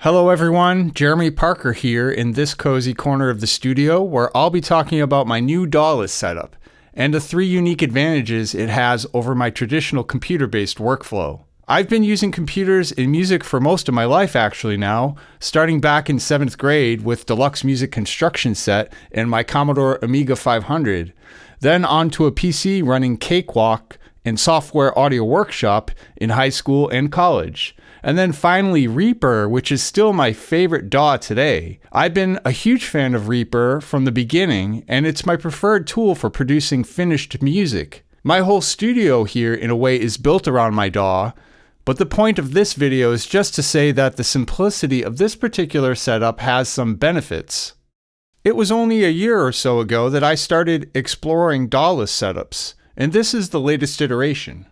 Hello everyone, Jeremy Parker here in this cozy corner of the studio where I'll be talking about my new DAWless setup and the 3 unique advantages it has over my traditional computer-based workflow. I've been using computers in music for most of my life actually now, starting back in 7th grade with Deluxe Music Construction Set and my Commodore Amiga 500, then onto a PC running Cakewalk and Software Audio Workshop in high school and college. And then finally Reaper, which is still my favorite DAW today. I've been a huge fan of Reaper from the beginning, and it's my preferred tool for producing finished music. My whole studio here, in a way, is built around my DAW, but the point of this video is just to say that the simplicity of this particular setup has some benefits. It was only a year or so ago that I started exploring DAWless setups, and this is the latest iteration.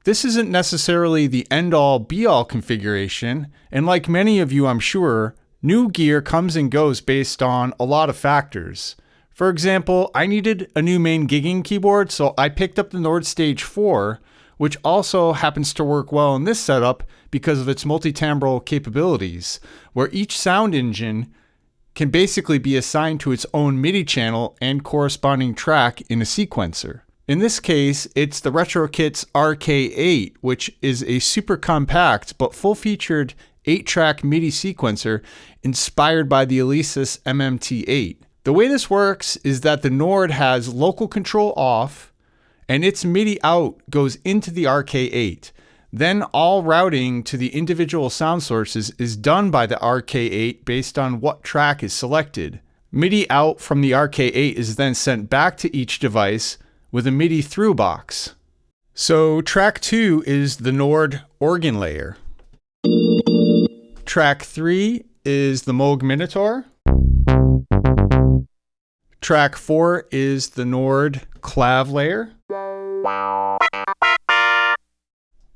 This isn't necessarily the end-all be-all configuration, and like many of you I'm sure, new gear comes and goes based on a lot of factors. For example, I needed a new main gigging keyboard, so I picked up the Nord Stage 4, which also happens to work well in this setup because of its multi-timbral capabilities, where each sound engine can basically be assigned to its own MIDI channel and corresponding track in a sequencer. In this case, it's the Retrokits RK008, which is a super compact but full-featured 8-track MIDI sequencer inspired by the Alesis MMT8. The way this works is that the Nord has local control off, and its MIDI out goes into the RK008. Then all routing to the individual sound sources is done by the RK008 based on what track is selected. MIDI out from the RK008 is then sent back to each device with a MIDI through box. So track 2 is the Nord organ layer. Track 3 is the Moog Minitaur. Track 4 is the Nord clav layer.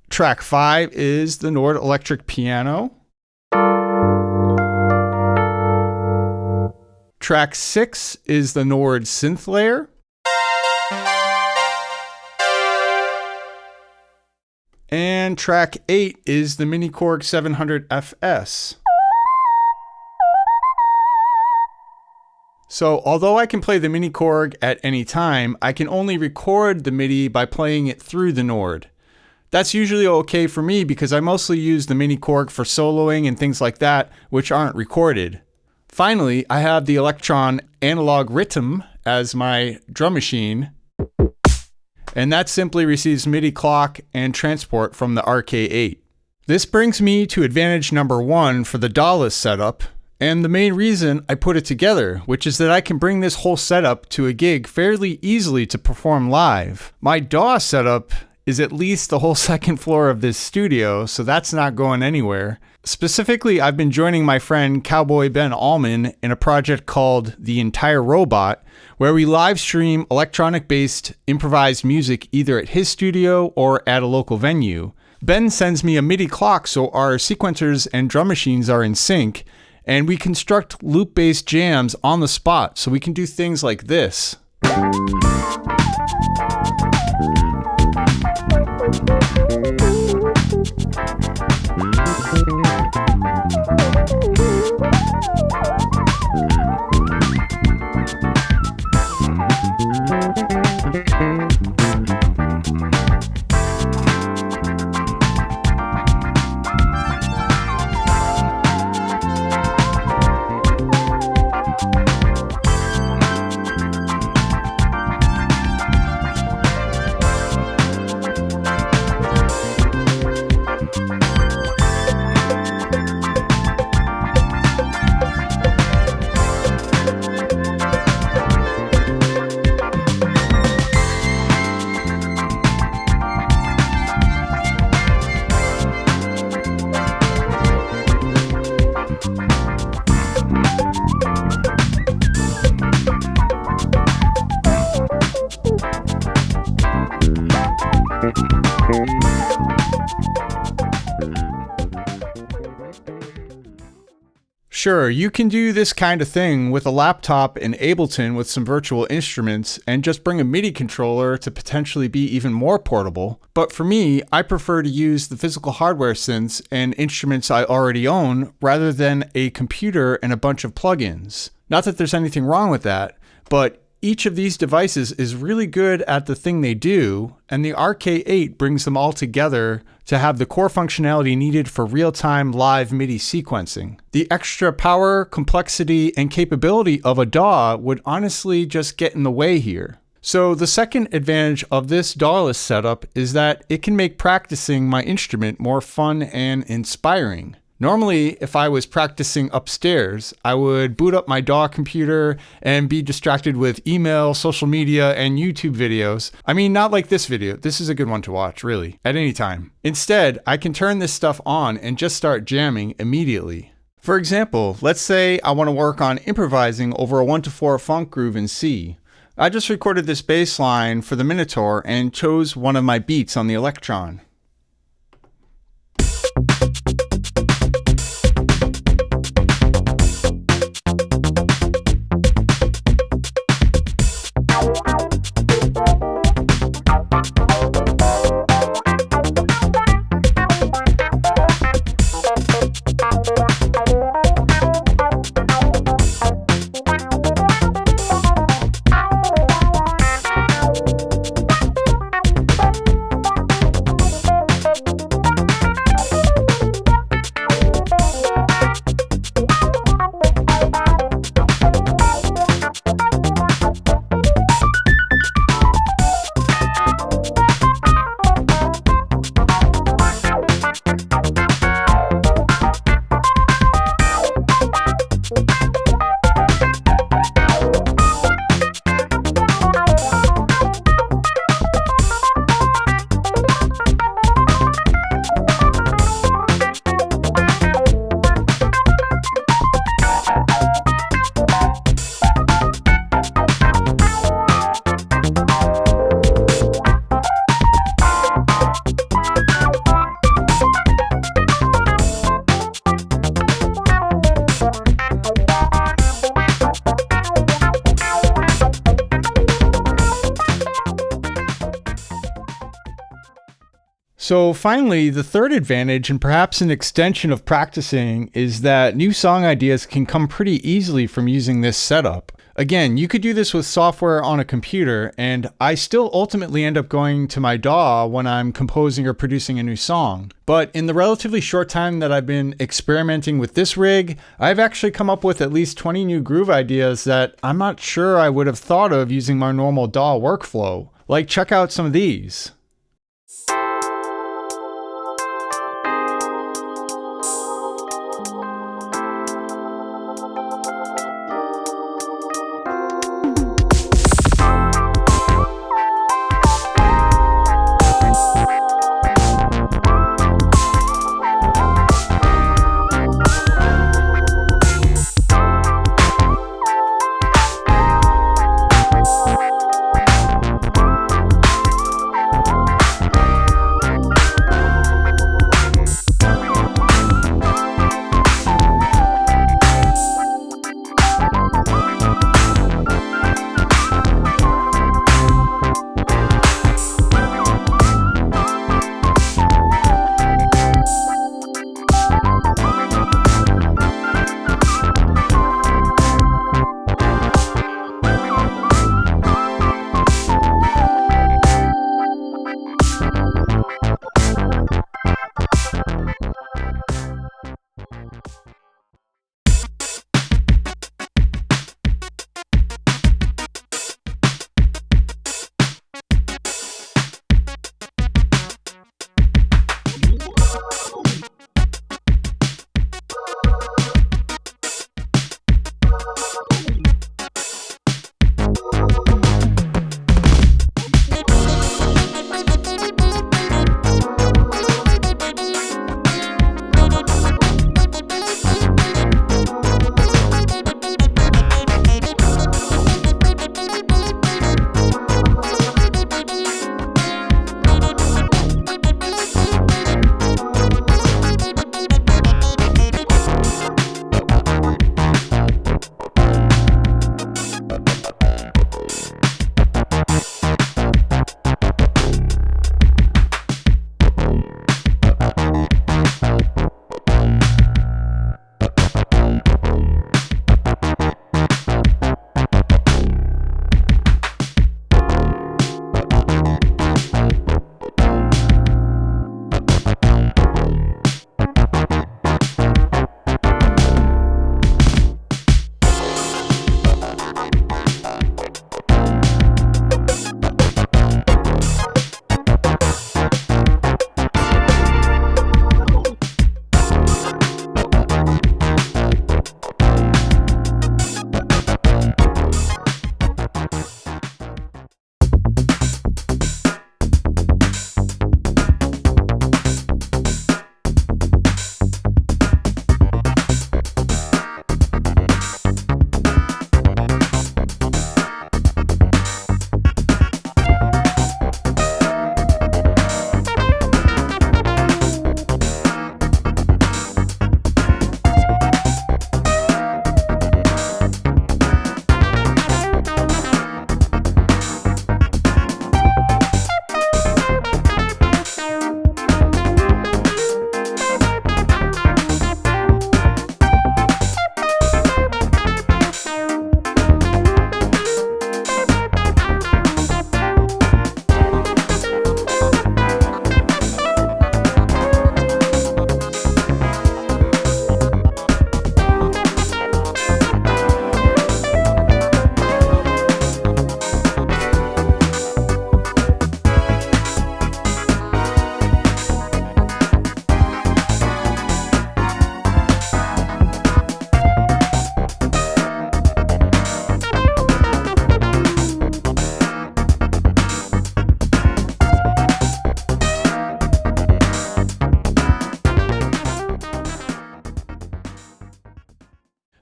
Track 5 is the Nord electric piano. Track 6 is the Nord synth layer. And track 8 is the miniKORG 700FS. So although I can play the miniKORG at any time, I can only record the MIDI by playing it through the Nord. That's usually okay for me because I mostly use the miniKORG for soloing and things like that, which aren't recorded. Finally, I have the Elektron analog Rytm as my drum machine, and that simply receives MIDI clock and transport from the RK008. This brings me to advantage number 1 for the DAWless setup, and the main reason I put it together, which is that I can bring this whole setup to a gig fairly easily to perform live. My DAW setup is at least the whole 2nd floor of this studio, so that's not going anywhere. Specifically, I've been joining my friend Cowboy Ben Allman in a project called The Entire Robot, where we live stream electronic-based improvised music either at his studio or at a local venue. Ben sends me a MIDI clock so our sequencers and drum machines are in sync, and we construct loop-based jams on the spot so we can do things like this. Sure, you can do this kind of thing with a laptop in Ableton with some virtual instruments and just bring a MIDI controller to potentially be even more portable. But for me, I prefer to use the physical hardware synths and instruments I already own rather than a computer and a bunch of plugins. Not that there's anything wrong with that, but each of these devices is really good at the thing they do, and the RK008 brings them all together to have the core functionality needed for real-time live MIDI sequencing. The extra power, complexity, and capability of a DAW would honestly just get in the way here. So the second advantage of this DAWless setup is that it can make practicing my instrument more fun and inspiring. Normally, if I was practicing upstairs, I would boot up my DAW computer and be distracted with email, social media, and YouTube videos. I mean, not like this video. This is a good one to watch, really, at any time. Instead, I can turn this stuff on and just start jamming immediately. For example, let's say I want to work on improvising over a 1-4 funk groove in C. I just recorded this bass line for the Minitaur and chose one of my beats on the Elektron. So finally, the third advantage, and perhaps an extension of practicing, is that new song ideas can come pretty easily from using this setup. Again, you could do this with software on a computer, and I still ultimately end up going to my DAW when I'm composing or producing a new song. But in the relatively short time that I've been experimenting with this rig, I've actually come up with at least 20 new groove ideas that I'm not sure I would have thought of using my normal DAW workflow. Like, check out some of these.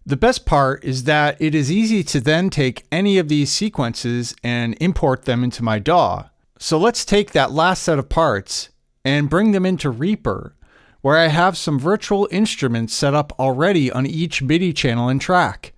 The best part is that it is easy to then take any of these sequences and import them into my DAW. So let's take that last set of parts and bring them into Reaper, where I have some virtual instruments set up already on each MIDI channel and track.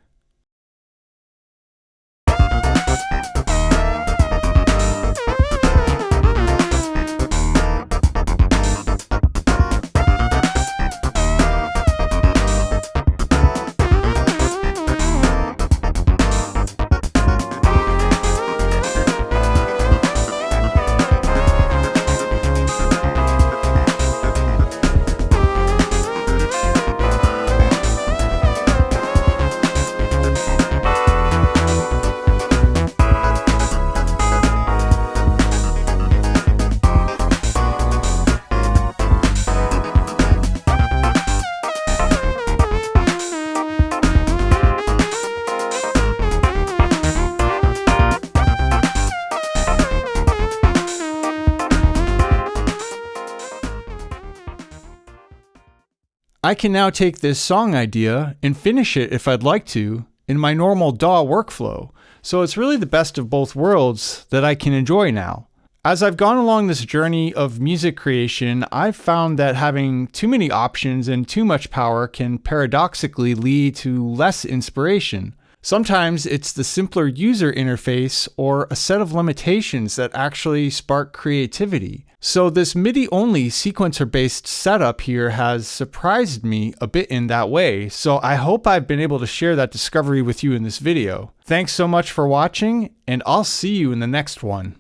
I can now take this song idea and finish it if I'd like to in my normal DAW workflow, so it's really the best of both worlds that I can enjoy now. As I've gone along this journey of music creation, I've found that having too many options and too much power can paradoxically lead to less inspiration. Sometimes it's the simpler user interface or a set of limitations that actually spark creativity. So this MIDI-only sequencer-based setup here has surprised me a bit in that way, so I hope I've been able to share that discovery with you in this video. Thanks so much for watching, and I'll see you in the next one.